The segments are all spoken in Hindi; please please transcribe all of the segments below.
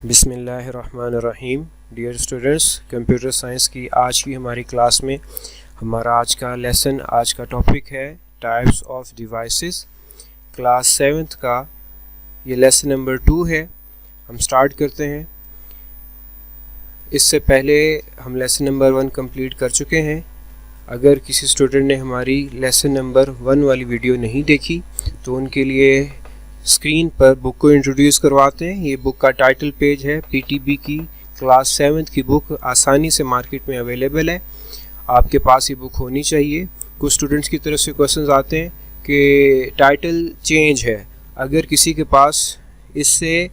बिस्मिल्लाहिर्रहमानिर्रहीम। डियर स्टूडेंट्स, कंप्यूटर साइंस की आज की हमारी क्लास में हमारा आज का लेसन, आज का टॉपिक है types of devices. Class 7th का ये लेसन नंबर 2 है। हम स्टार्ट करते हैं। इससे पहले हम लेसन नंबर 1 कंप्लीट कर चुके हैं। अगर किसी स्टूडेंट ने हमारी लेसन नंबर 1 वाली वीडियो नहीं देखी तो उनके लिए स्क्रीन पर बुक को इंट्रोड्यूस करवाते हैं। ये बुक का टाइटल पेज है। पीटीबी की क्लास 7th की बुक आसानी से मार्केट में अवेलेबल है। आपके पास ये बुक होनी चाहिए। कुछ स्टूडेंट्स की तरफ से क्वेश्चंस आते हैं कि टाइटल चेंज है। अगर किसी के पास इससे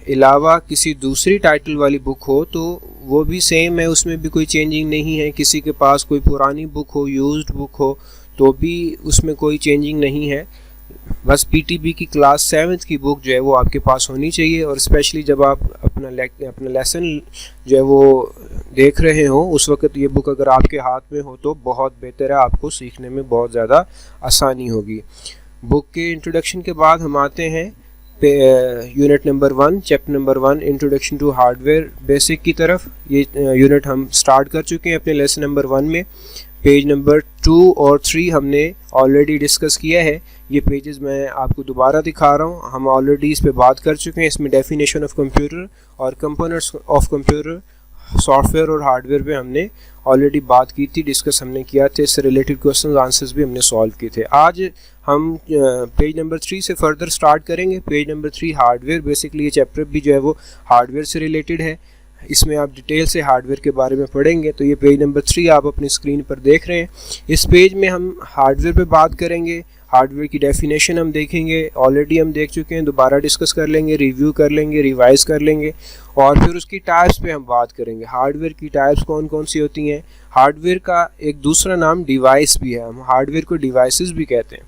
अलावा किसी दूसरी टाइटल वाली बुक हो तो वो भी सेम है, उसमें भी कोई चेंजिंग नहीं है। किसी के पास कोई पुरानी बुक हो, यूज्ड बुक हो, तो भी उसमें कोई चेंजिंग नहीं है। बस पीटीबी की क्लास 7th की बुक जो है वो आपके पास होनी चाहिए। और स्पेशली जब आप अपना लेसन जो है वो देख रहे हो उस वक्त ये बुक अगर आपके हाथ में हो तो बहुत बेहतर है, आपको सीखने में बहुत ज़्यादा आसानी होगी। बुक के इंट्रोडक्शन के बाद हम आते हैं unit number 1, chapter number 1, introduction to hardware basic की तरफ। ये यूनिट हम स्टार्ट कर चुके हैं अपने लेसन नंबर 1 में। पेज नंबर 2 और 3 हमने ऑलरेडी डिस्कस किया है। ये पेजेस मैं आपको दोबारा दिखा रहा हूँ। हम ऑलरेडी इस पे बात कर चुके हैं। इसमें डेफिनेशन ऑफ कंप्यूटर और कंपोनेंट्स ऑफ कंप्यूटर, सॉफ्टवेयर और हार्डवेयर पे हमने ऑलरेडी बात की थी, डिस्कस हमने किया था। इससे रिलेटेड क्वेश्चन आंसर्स भी हमने सॉल्व किए थे। आज हम पेज नंबर 3 से फर्दर स्टार्ट करेंगे। Page number 3 hardware. बेसिकली ये चैप्टर भी जो है वो हार्डवेयर से रिलेटेड है। इसमें आप डिटेल से हार्डवेयर के बारे में पढ़ेंगे। तो ये पेज नंबर 3 आप अपनी स्क्रीन पर देख रहे हैं। इस पेज में हम हार्डवेयर पे बात करेंगे। हार्डवेयर की डेफिनेशन हम देखेंगे, ऑलरेडी हम देख चुके हैं, दोबारा डिस्कस कर लेंगे, रिव्यू कर लेंगे, रिवाइज कर लेंगे और फिर उसकी टाइप्स पे हम बात करेंगे। हार्डवेयर की टाइप्स कौन कौन सी होती हैं। हार्डवेयर का एक दूसरा नाम डिवाइस भी है। हम हार्डवेयर को डिवाइसेस भी कहते हैं।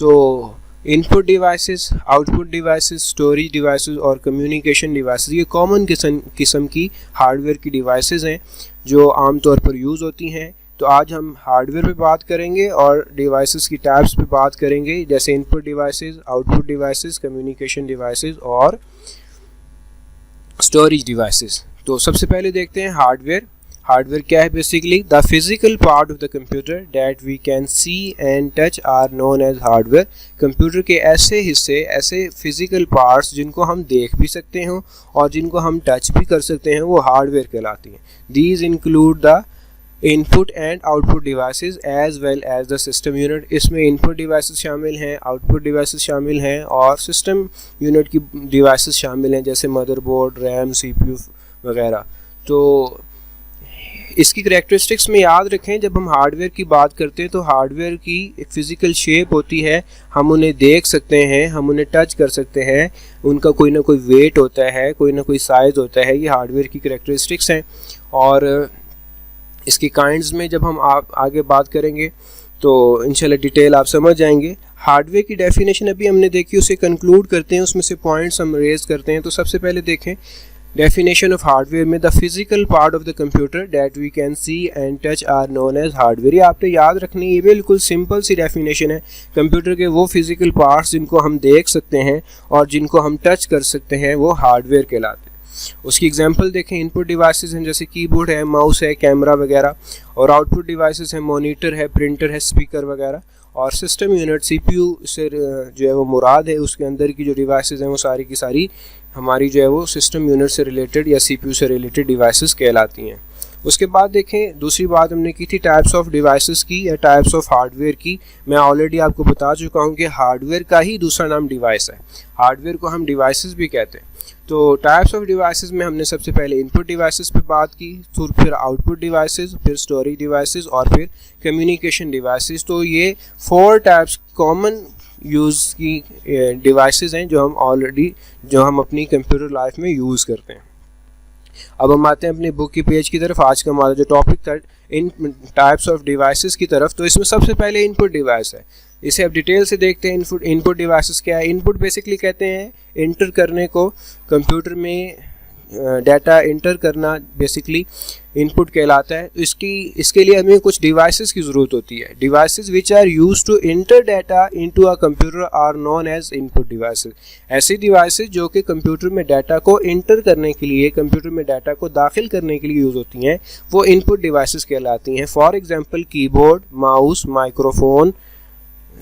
तो input devices, output devices, storage devices और कम्युनिकेशन डिवाइसेस, ये कॉमन किस्म की हार्डवेयर की डिवाइसेस हैं जो आमतौर पर यूज़ होती हैं। तो आज हम हार्डवेयर पे बात करेंगे और डिवाइसेस की टाइप्स पे बात करेंगे, जैसे input devices, output devices, communication devices और स्टोरेज डिवाइसेस। तो सबसे पहले देखते हैं हार्डवेयर। हार्डवेयर क्या है? Basically the physical part of the computer that we can see and touch are known as hardware. Computer के ऐसे हिस्से, ऐसे फिजिकल पार्ट्स जिनको हम देख भी सकते हैं और जिनको हम टच भी कर सकते हैं, वो हार्डवेयर कहलाती हैं। These include the input and output devices as well as the system unit. इसमें इनपुट डिवाइसेस शामिल हैं, आउटपुट डिवाइसेस शामिल हैं और सिस्टम यूनिट की डिवाइसेस शामिल हैं, जैसे मदरबोर्ड, रैम, सीपीयू वगैरह। तो इसकी करैक्टरिस्टिक्स में याद रखें, जब हम हार्डवेयर की बात करते हैं तो हार्डवेयर की एक फ़िज़िकल शेप होती है। हम उन्हें देख सकते हैं, हम उन्हें टच कर सकते हैं, उनका कोई ना कोई वेट होता है, कोई ना कोई साइज़ होता है। ये हार्डवेयर की करैक्टरिस्टिक्स हैं। और इसकी काइंड्स में जब हम आगे बात करेंगे तो इंशाल्लाह डिटेल आप समझ जाएंगे। हार्डवेयर की डेफिनेशन अभी हमने देखी, उसे कंक्लूड करते हैं, उसमें से पॉइंट्स हम रेज करते हैं। तो सबसे पहले देखें डेफिनेशन ऑफ हार्डवेयर में, the physical part of the computer that we can see and touch are known as hardware. ये आपने याद रखनी है, ये बिल्कुल सिंपल सी डेफिनेशन है। कंप्यूटर के वो फिजिकल पार्ट्स जिनको हम देख सकते हैं और जिनको हम टच कर सकते हैं वो हार्डवेयर कहलाते हैं। उसकी एग्जांपल देखें। इनपुट डिवाइसेस हैं जैसे कीबोर्ड है, माउस है, कैमरा वगैरह। और आउटपुट डिवाइसेस हैं, मॉनिटर है, प्रिंटर है, स्पीकर वगैरह। और सिस्टम यूनिट, सीपीयू से जो है वो मुराद है, उसके अंदर की जो डिवाइसेस हैं वो सारी की सारी हमारी जो है वो सिस्टम यूनिट से रिलेटेड या सीपीयू से रिलेटेड डिवाइसेस कहलाती हैं। उसके बाद देखें, दूसरी बात हमने की थी टाइप्स ऑफ डिवाइसेस की या टाइप्स ऑफ हार्डवेयर की। मैं ऑलरेडी आपको बता चुका हूँ कि हार्डवेयर का ही दूसरा नाम डिवाइस है। हार्डवेयर को हम डिवाइसेस भी कहते हैं। तो टाइप्स ऑफ डिवाइसेस में हमने सबसे पहले इनपुट डिवाइसेस पे बात की, फिर आउटपुट डिवाइसेस, फिर स्टोरेज डिवाइसेस और फिर कम्युनिकेशन डिवाइसेस। तो ये 4 टाइप्स कॉमन यूज़ की डिवाइसेस हैं जो हम अपनी कंप्यूटर लाइफ में यूज़ करते हैं। अब हम आते हैं अपनी बुक की पेज की तरफ। आज का हमारा जो टॉपिक था इन टाइप्स ऑफ डिवाइसेस की तरफ। तो इसमें सबसे पहले इनपुट डिवाइस है। इसे अब डिटेल से देखते हैं। इनपुट डिवाइसेस क्या है? इनपुट बेसिकली कहते हैं इंटर करने को। कंप्यूटर में डाटा इंटर करना बेसिकली इनपुट कहलाता है। तो इसके लिए हमें कुछ डिवाइसेस की ज़रूरत होती है। Devices which are used to enter data into a computer are known as input devices. ऐसी डिवाइसेस जो कि कंप्यूटर में डाटा को इंटर करने के लिए, कंप्यूटर में डाटा को दाखिल करने के लिए यूज़ होती हैं, वो इनपुट डिवाइसेस कहलाती हैं। For example keyboard, mouse, microphone,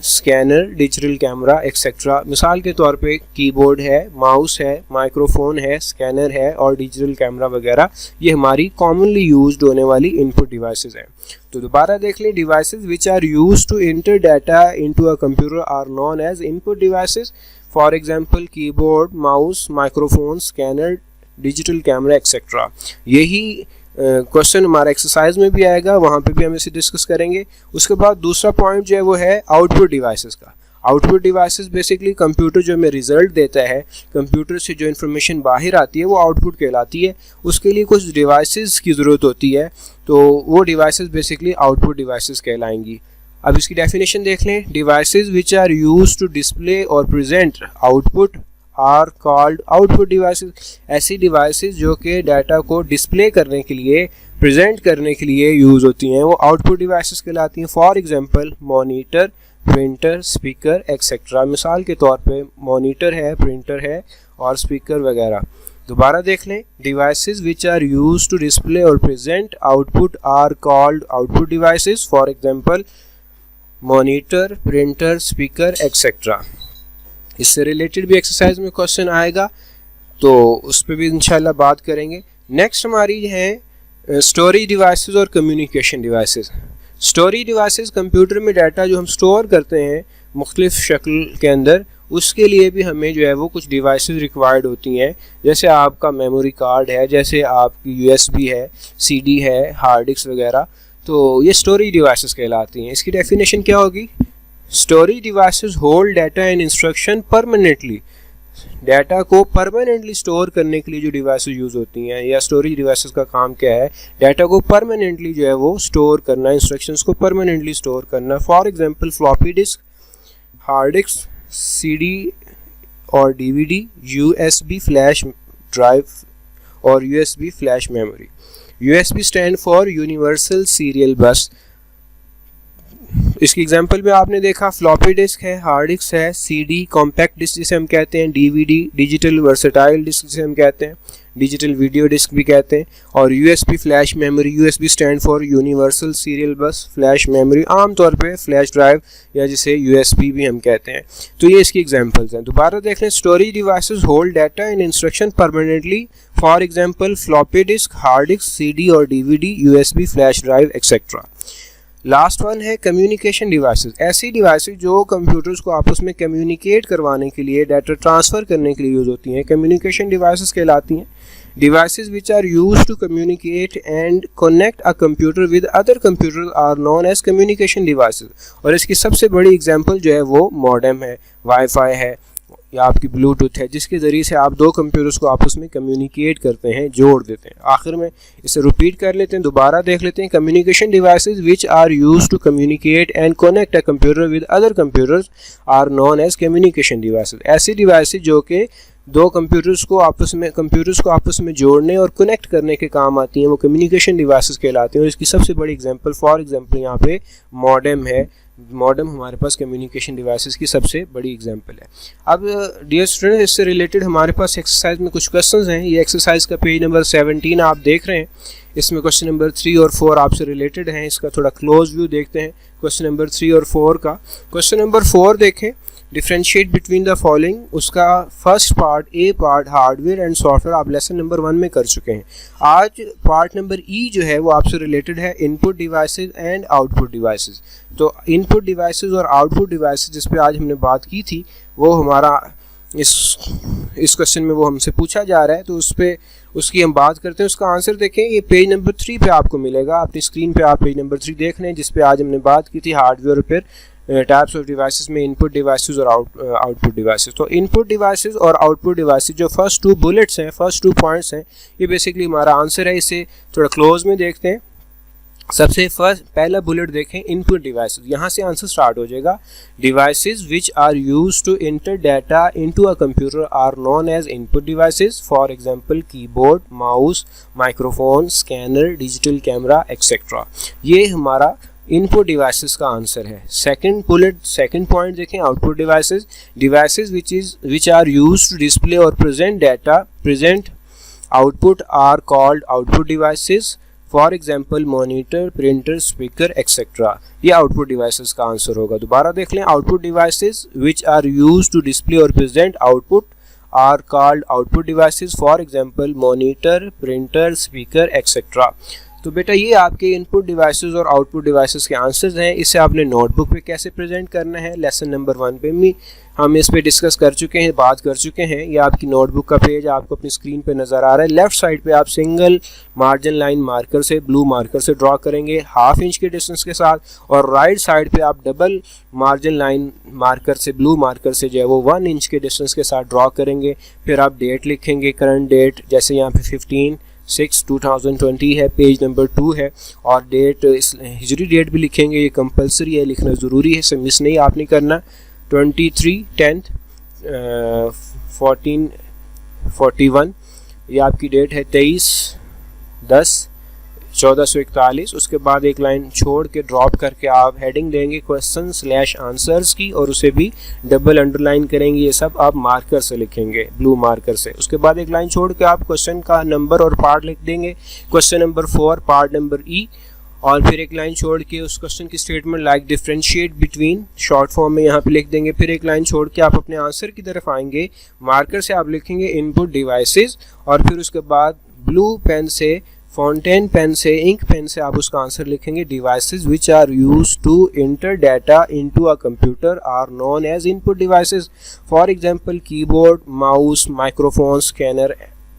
scanner, digital camera etcetera. मिसाल के तौर पे कीबोर्ड है, माउस है, माइक्रोफोन है, स्कैनर है और डिजिटल कैमरा वगैरह, ये हमारी कॉमनली यूज्ड होने वाली इनपुट डिवाइसेस हैं। तो दोबारा देख लें, devices which are used to enter data into a computer are known as input devices. For example keyboard, mouse, microphone, scanner, digital camera etcetera. यही क्वेश्चन हमारा एक्सरसाइज में भी आएगा, वहाँ पे भी हम इसे डिस्कस करेंगे। उसके बाद दूसरा पॉइंट जो है वो है आउटपुट डिवाइसेस का। आउटपुट डिवाइसेस बेसिकली कंप्यूटर जो हमें रिजल्ट देता है, कंप्यूटर से जो इन्फॉर्मेशन बाहर आती है वो आउटपुट कहलाती है। उसके लिए कुछ डिवाइसेस की ज़रूरत होती है, तो वो डिवाइसेस बेसिकली आउटपुट डिवाइसेस कहलाएंगी। अब इसकी डेफिनेशन देख लें। Devices which are used to display और present output are called output devices. ऐसी डिवाइसेस जो कि डाटा को डिस्प्ले करने के लिए, प्रेजेंट करने के लिए यूज़ होती हैं, वो आउटपुट डिवाइसेस कहलाती हैं। For example monitor, printer, speaker etcetera. मिसाल के तौर पे मॉनिटर है, प्रिंटर है और स्पीकर वगैरह। दोबारा देख लें। Devices which are used to display और present output are called output devices. For example monitor, printer, speaker etcetera. इससे रिलेटेड भी एक्सरसाइज में क्वेश्चन आएगा, तो उस पर भी इंशाल्लाह बात करेंगे। नेक्स्ट हमारी है स्टोरेज डिवाइसेस और communication devices. Storage devices computer में डाटा जो हम स्टोर करते हैं मुख्तलिफ शक्ल के अंदर, उसके लिए भी हमें जो है वो कुछ डिवाइसेस रिक्वायर्ड होती हैं। जैसे आपका मेमोरी कार्ड है, जैसे आपकी USB है, CD है, हार्ड डिस्क वगैरह, तो ये स्टोरेज डिवाइसेस कहलाती हैं। इसकी डेफिनेशन क्या होगी? Storage devices hold data and instruction permanently. Data को परमानेंटली स्टोर करने के लिए जो डिवाइसेस यूज़ होती हैं, या स्टोरेज डिवाइसेस का काम क्या है? डाटा को परमानेंटली जो है वो स्टोर करना, इंस्ट्रक्शंस को परमानेंटली स्टोर करना। For example floppy disk, hard disk, CD और DVD, USB फ्लैश ड्राइव और USB flash memory. USB stand for universal serial बस। इसकी एग्जांपल में आपने देखा फ्लॉपी डिस्क है, हार्ड डिस्क है, CD कॉम्पैक्ट डिस्क जिसे हम कहते हैं, DVD डिजिटल वर्सेटाइल डिस्क जिसे हम कहते हैं, डिजिटल वीडियो डिस्क भी कहते हैं, और USB flash memory. USB stand for universal serial बस फ्लैश मेमोरी, आमतौर पे फ्लैश ड्राइव या जिसे USB भी हम कहते हैं। तो ये इसकी एग्जांपल्स हैं। दोबारा देख लें। Storage devices hold data and instruction permanently. For example floppy disk, hard disk, CD और DVD, USB flash drive etcetera. Last one है कम्युनिकेशन डिवाइसेस। ऐसी डिवाइसेस जो कंप्यूटर्स को आपस में कम्युनिकेट करवाने के लिए, डाटा ट्रांसफ़र करने के लिए यूज़ होती हैं, कम्युनिकेशन डिवाइसेस कहलाती हैं। Devices which are used to communicate and connect a computer with other computer are known as communication devices. और इसकी सबसे बड़ी एग्जांपल जो है वो मॉडेम है, वाईफाई है या आपकी ब्लूटूथ है, जिसके ज़रिए से आप दो कंप्यूटर्स को आपस में कम्युनिकेट करते हैं, जोड़ देते हैं। आखिर में इसे रिपीट कर लेते हैं, दोबारा देख लेते हैं। Communication devices which are used to communicate and connect a computer with other computers are known as communication devices. ऐसी डिवाइसेस जो कि दो कंप्यूटर्स को आपस में जोड़ने और कनेक्ट करने के काम आती हैं, वो कम्युनिकेशन डिवाइसेस कहलाती हैं। और इसकी सबसे बड़ी एग्जांपल, फॉर एग्जांपल यहाँ पे मॉडेम है। मॉडेम हमारे पास कम्युनिकेशन डिवाइसेस की सबसे बड़ी एग्जांपल है। अब डियर स्टूडेंट, इससे रिलेटेड हमारे पास एक्सरसाइज में कुछ क्वेश्चंस हैं। ये एक्सरसाइज का पेज नंबर 17 आप देख रहे हैं। इसमें क्वेश्चन नंबर 3 और 4 आपसे रिलेटेड हैं। इसका थोड़ा क्लोज व्यू देखते हैं क्वेश्चन नंबर 3 और 4 का। क्वेश्चन नंबर 4 देखें, डिफ्रेंशिएट बिटवीन द फॉलोइंग। उसका first part, A part, hardware and software, आप लेसन नंबर 1 में कर चुके हैं। आज पार्ट नंबर ई जो है वो आपसे रिलेटेड है input devices and output devices. तो इनपुट डिवाइसेस और आउटपुट डिवाइसेस जिस पे आज हमने बात की थी, वो हमारा इस क्वेश्चन में वो हमसे पूछा जा रहा है, तो उसकी हम बात करते हैं। उसका आंसर देखें, ये पेज नंबर 3 पे आपको मिलेगा। अपनी स्क्रीन पे आप पेज नंबर 3 देख रहे हैं, जिस पे आज हमने बात की थी हार्डवेयर पर टाइप्स ऑफ डिवाइसेस में इनपुट डिवाइसेस और आउटपुट डिवाइसेस। तो इनपुट डिवाइसेस और आउटपुट डिवाइसेस जो फर्स्ट 2 बुलेट्स हैं, फर्स्ट 2 पॉइंट्स हैं, ये बेसिकली हमारा आंसर है। इसे थोड़ा क्लोज में देखते हैं। सबसे पहला बुलेट देखें, इनपुट डिवाइसेस, यहाँ से आंसर स्टार्ट हो जाएगा। Devices which are used to enter data into a computer are known as input devices, for example keyboard, mouse, microphone, scanner, digital camera etcetera. ये हमारा इनपुट डिवाइसेस का आंसर है। सेकंड बुलेट, सेकंड पॉइंट देखें, output devices, devices which are used to display और present data, present output are called output devices, for example monitor, printer, speaker etcetera. ये आउटपुट डिवाइसेस का आंसर होगा। दोबारा देख लें, output devices which are used to display और present output are called output devices, for example monitor, printer, speaker etcetera. तो बेटा ये आपके इनपुट डिवाइसेस और आउटपुट डिवाइसेस के आंसर्स हैं। इसे आपने नोटबुक पे कैसे प्रेजेंट करना है, लेसन नंबर 1 पे भी हम इस पे डिस्कस कर चुके हैं, बात कर चुके हैं। ये आपकी नोटबुक का पेज आपको अपनी स्क्रीन पे नज़र आ रहा है। लेफ्ट साइड पे आप सिंगल मार्जिन लाइन मार्कर से, ब्लू मार्कर से ड्रॉ करेंगे 1/2 इंच के डिस्टेंस के साथ, और राइट साइड पे आप डबल मार्जिन लाइन मार्कर से, ब्लू मार्कर से जो है वो 1 इंच के डिस्टेंस के साथ ड्रॉ करेंगे। फिर आप डेट लिखेंगे, करंट डेट, जैसे यहाँ पे 15/6/2020 है, पेज नंबर 2 है, और डेट हिजरी डेट भी लिखेंगे, ये कंपलसरी है, लिखना ज़रूरी है, इसे मिस नहीं आपने करना। 23/10/1441 ये आपकी डेट है, 23/10/1441। उसके बाद एक लाइन छोड़ के ड्रॉप करके आप हेडिंग देंगे क्वेश्चन/आंसर्स की, और उसे भी डबल अंडरलाइन करेंगे। ये सब आप मार्कर से लिखेंगे, ब्लू मार्कर से। उसके बाद एक लाइन छोड़ के आप क्वेश्चन का नंबर और पार्ट लिख देंगे, क्वेश्चन नंबर 4 पार्ट नंबर ई, और फिर एक लाइन छोड़ के उस क्वेश्चन की statement like differentiate between short form में यहाँ पे लिख देंगे। फिर एक लाइन छोड़ के आप अपने आंसर की तरफ आएंगे, मार्कर से आप लिखेंगे इनपुट डिवाइसेस, और फिर उसके बाद ब्लू पेन से, फाउंटेन पेन से, इंक पेन से आप उसका आंसर लिखेंगे। Devices which are used to enter data into a computer are known as input devices, for example keyboard, mouse, microphone, scanner,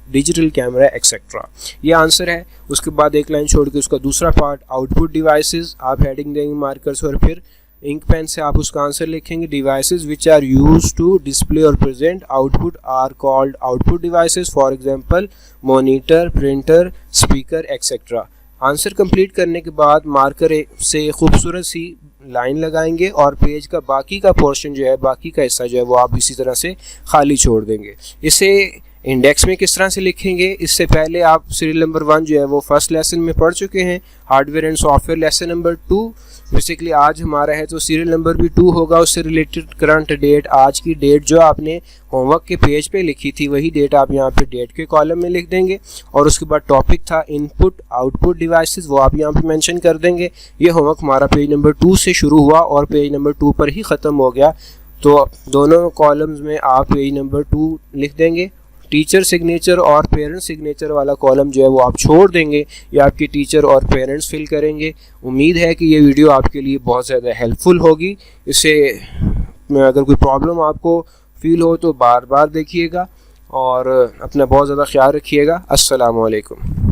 digital camera etcetera. ये आंसर है। उसके बाद एक लाइन छोड़ के उसका दूसरा पार्ट, आउटपुट डिवाइसेस, आप हेडिंग देंगे मार्कर से, और फिर इंक पेन से आप उसका आंसर लिखेंगे। Devices which are used to display और present output are called output devices, for example monitor, printer, speaker etcetera. Answer complete करने के बाद मार्कर से खूबसूरत सी लाइन लगाएंगे, और पेज का बाकी का पोर्शन जो है, बाकी का हिस्सा जो है वो आप इसी तरह से खाली छोड़ देंगे। इसे इंडेक्स में किस तरह से लिखेंगे, इससे पहले आप सीरियल नंबर 1 जो है वो फर्स्ट लेसन में पढ़ चुके हैं, hardware and software lesson number 2। Basically आज हमारा है तो सीरियल नंबर भी 2 होगा, उससे रिलेटेड करंट डेट, आज की डेट जो आपने होमवर्क के पेज पे लिखी थी वही डेट आप यहाँ पे डेट के कॉलम में लिख देंगे, और उसके बाद टॉपिक था इनपुट आउटपुट डिवाइसेस, वो आप यहाँ पे मेंशन कर देंगे। ये होमवर्क हमारा पेज नंबर 2 से शुरू हुआ और पेज नंबर 2 पर ही ख़त्म हो गया, तो दोनों कॉलम्स में आप पेज नंबर 2 लिख देंगे। टीचर सिग्नेचर और पेरेंट्स सिग्नेचर वाला कॉलम जो है वो आप छोड़ देंगे, या आपके टीचर और पेरेंट्स फिल करेंगे। उम्मीद है कि ये वीडियो आपके लिए बहुत ज़्यादा हेल्पफुल होगी। इससे अगर कोई प्रॉब्लम आपको फील हो तो बार बार देखिएगा, और अपना बहुत ज़्यादा ख्याल रखिएगा। अस्सलामु अलैकुम।